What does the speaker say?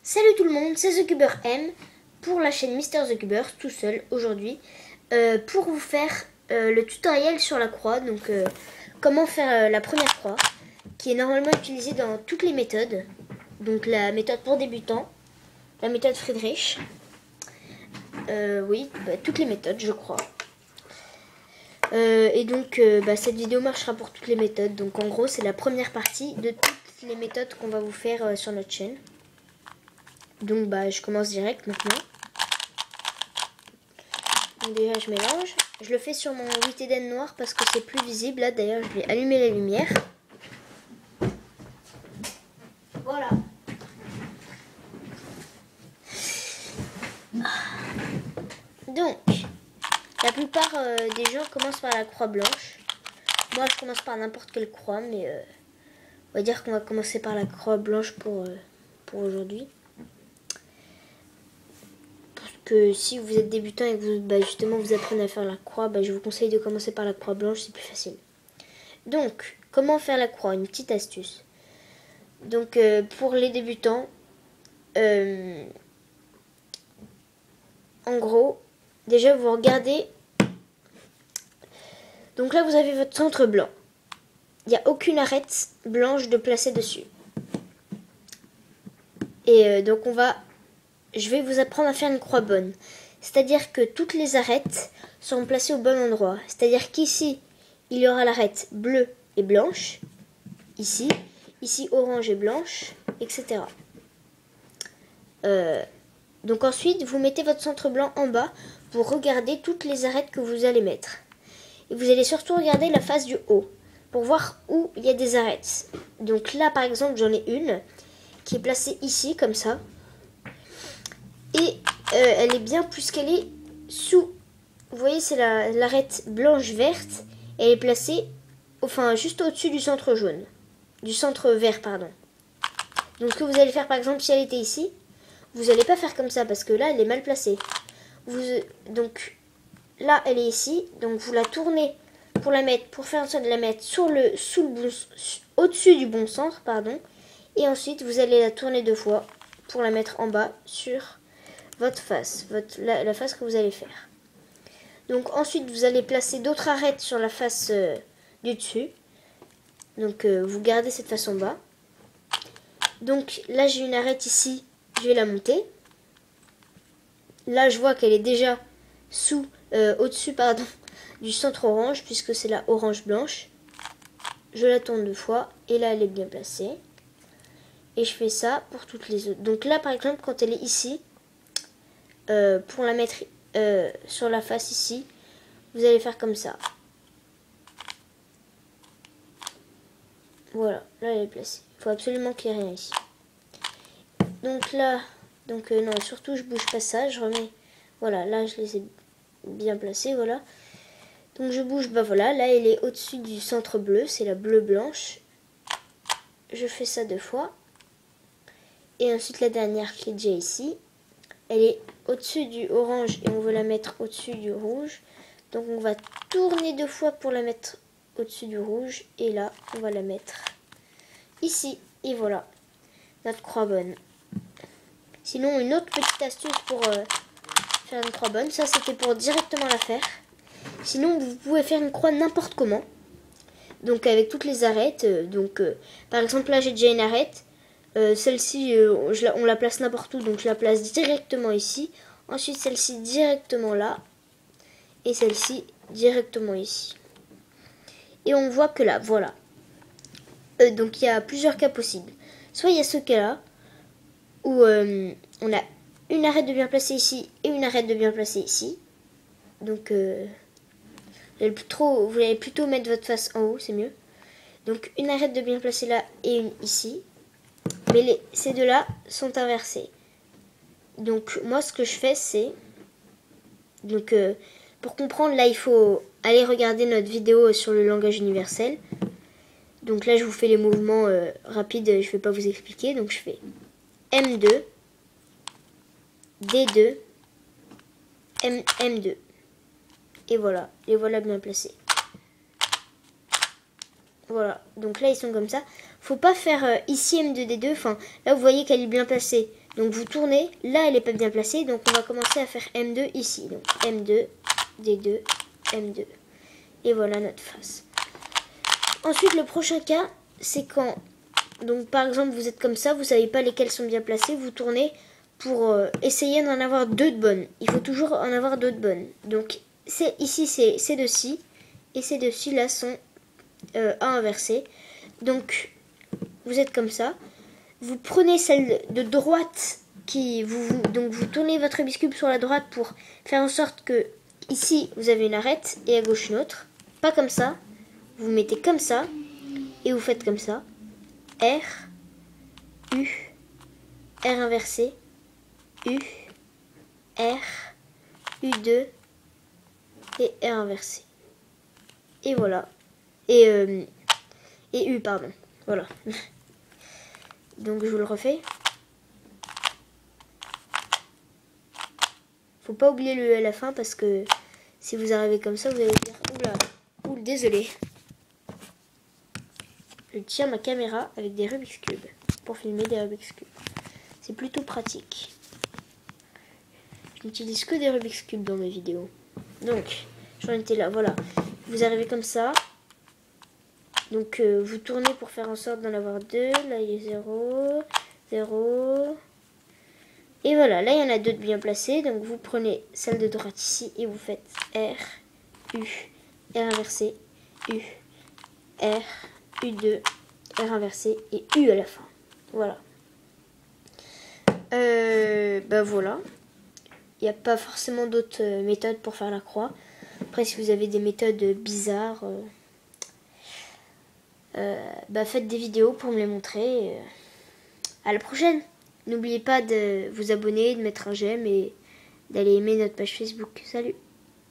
Salut tout le monde, c'est TheCuber M pour la chaîne Mister TheCuber, tout seul aujourd'hui, pour vous faire le tutoriel sur la croix. Donc comment faire la première croix, qui est normalement utilisée dans toutes les méthodes. Donc la méthode pour débutants, la méthode Friedrich, toutes les méthodes je crois. Et donc cette vidéo marchera pour toutes les méthodes. Donc en gros c'est la première partie de toutes les méthodes qu'on va vous faire sur notre chaîne. Donc je commence direct maintenant. Donc déjà je mélange. Je le fais sur mon Witeden noir parce que c'est plus visible. Là d'ailleurs je vais allumer la lumière. Voilà. Donc la plupart des gens commencent par la croix blanche. Moi je commence par n'importe quelle croix, mais on va dire qu'on va commencer par la croix blanche pour aujourd'hui. Que si vous êtes débutant et que vous, justement vous apprenez à faire la croix, je vous conseille de commencer par la croix blanche, c'est plus facile. Donc, comment faire la croix? Une petite astuce. Donc, pour les débutants, en gros, déjà vous regardez. Donc là, vous avez votre centre blanc. Il n'y a aucune arête blanche de placer dessus. Et donc je vais vous apprendre à faire une croix bonne. C'est-à-dire que toutes les arêtes seront placées au bon endroit. C'est-à-dire qu'ici, il y aura l'arête bleue et blanche. Ici orange et blanche, etc. Donc ensuite, vous mettez votre centre blanc en bas pour regarder toutes les arêtes que vous allez mettre. Et vous allez surtout regarder la face du haut pour voir où il y a des arêtes. Donc là, par exemple, j'en ai une qui est placée ici, comme ça. Et elle est bien puisqu'elle est sous. Vous voyez, c'est l'arête blanche-verte. Elle est placée, juste au-dessus du centre jaune. Du centre vert, pardon. Donc ce que vous allez faire, par exemple, si elle était ici, vous n'allez pas faire comme ça parce que là, elle est mal placée. Donc là, elle est ici. Donc vous la tournez pour faire en sorte de la mettre au-dessus du bon centre, pardon. Et ensuite, vous allez la tourner 2 fois pour la mettre en bas sur votre face, la face que vous allez faire. Donc ensuite vous allez placer d'autres arêtes sur la face du dessus. Donc vous gardez cette face en bas. Donc là j'ai une arête ici, je vais la monter. Là je vois qu'elle est déjà au-dessus du centre orange puisque c'est la orange blanche. Je la tourne 2 fois et là elle est bien placée. Et je fais ça pour toutes les autres. Donc là par exemple quand elle est ici, pour la mettre sur la face ici, vous allez faire comme ça. Voilà, là elle est placée. Il faut absolument qu'il n'y ait rien ici. Donc là, non, surtout je bouge pas ça, je remets. Voilà, là je les ai bien placés, voilà. Donc je bouge, voilà, là elle est au-dessus du centre bleu, c'est la bleu-blanche. Je fais ça 2 fois. Et ensuite la dernière qui est déjà ici, elle est au-dessus du orange et on veut la mettre au-dessus du rouge. Donc on va tourner 2 fois pour la mettre au-dessus du rouge. Et là, on va la mettre ici. Et voilà, notre croix bonne. Sinon, une autre petite astuce pour faire une croix bonne. Ça, c'était pour directement la faire. Sinon, vous pouvez faire une croix n'importe comment. Donc avec toutes les arêtes. Par exemple, là, j'ai déjà une arête. Celle-ci, on la place n'importe où, donc je la place directement ici. Ensuite, celle-ci directement là. Et celle-ci directement ici. Et on voit que là, voilà. Donc il y a plusieurs cas possibles. Soit il y a ce cas-là, où on a une arête de bien placée ici et une arête de bien placée ici. Donc vous allez plutôt mettre votre face en haut, c'est mieux. Donc une arête de bien placée là et une ici. Mais ces deux-là sont inversés. Donc moi ce que je fais c'est... Donc pour comprendre là il faut aller regarder notre vidéo sur le langage universel. Donc là je vous fais les mouvements rapides, je ne vais pas vous expliquer. Donc je fais M2, D2, M2. Et voilà, les voilà bien placés. Voilà, donc là ils sont comme ça. Faut pas faire ici M2D2, là vous voyez qu'elle est bien placée. Donc vous tournez, là elle n'est pas bien placée, donc on va commencer à faire M2 ici. Donc M2, D2, M2. Et voilà notre face. Ensuite le prochain cas, c'est quand, donc par exemple vous êtes comme ça, vous savez pas lesquelles sont bien placées, vous tournez pour essayer d'en avoir deux de bonnes. Il faut toujours en avoir deux de bonnes. Donc ici c'est ces deux-ci, et ces deux-ci là sont à inverser. Donc vous êtes comme ça. Vous prenez celle de droite donc vous tournez votre Rubik's Cube sur la droite pour faire en sorte que ici vous avez une arête et à gauche une autre. Pas comme ça. Vous mettez comme ça et vous faites comme ça. R, U, R inversé, U, R, U2 et R inversé. Et voilà. Et U, pardon. Voilà. Donc je vous le refais. Faut pas oublier le E à la fin parce que si vous arrivez comme ça, vous allez dire oula, désolé. Je tiens ma caméra avec des Rubik's Cube pour filmer des Rubik's Cube. C'est plutôt pratique. Je n'utilise que des Rubik's Cube dans mes vidéos. Donc, j'en étais là, voilà. Vous arrivez comme ça. Donc, vous tournez pour faire en sorte d'en avoir deux. Là, il y a 0, 0. Et voilà, là, il y en a deux de bien placés. Donc, vous prenez celle de droite ici et vous faites R, U, R inversé, U, R, U2, R inversé et U à la fin. Voilà. Voilà. Il n'y a pas forcément d'autres méthodes pour faire la croix. Après, si vous avez des méthodes bizarres, faites des vidéos pour me les montrer. À la prochaine. N'oubliez pas de vous abonner, de mettre un j'aime et d'aller aimer notre page Facebook. Salut!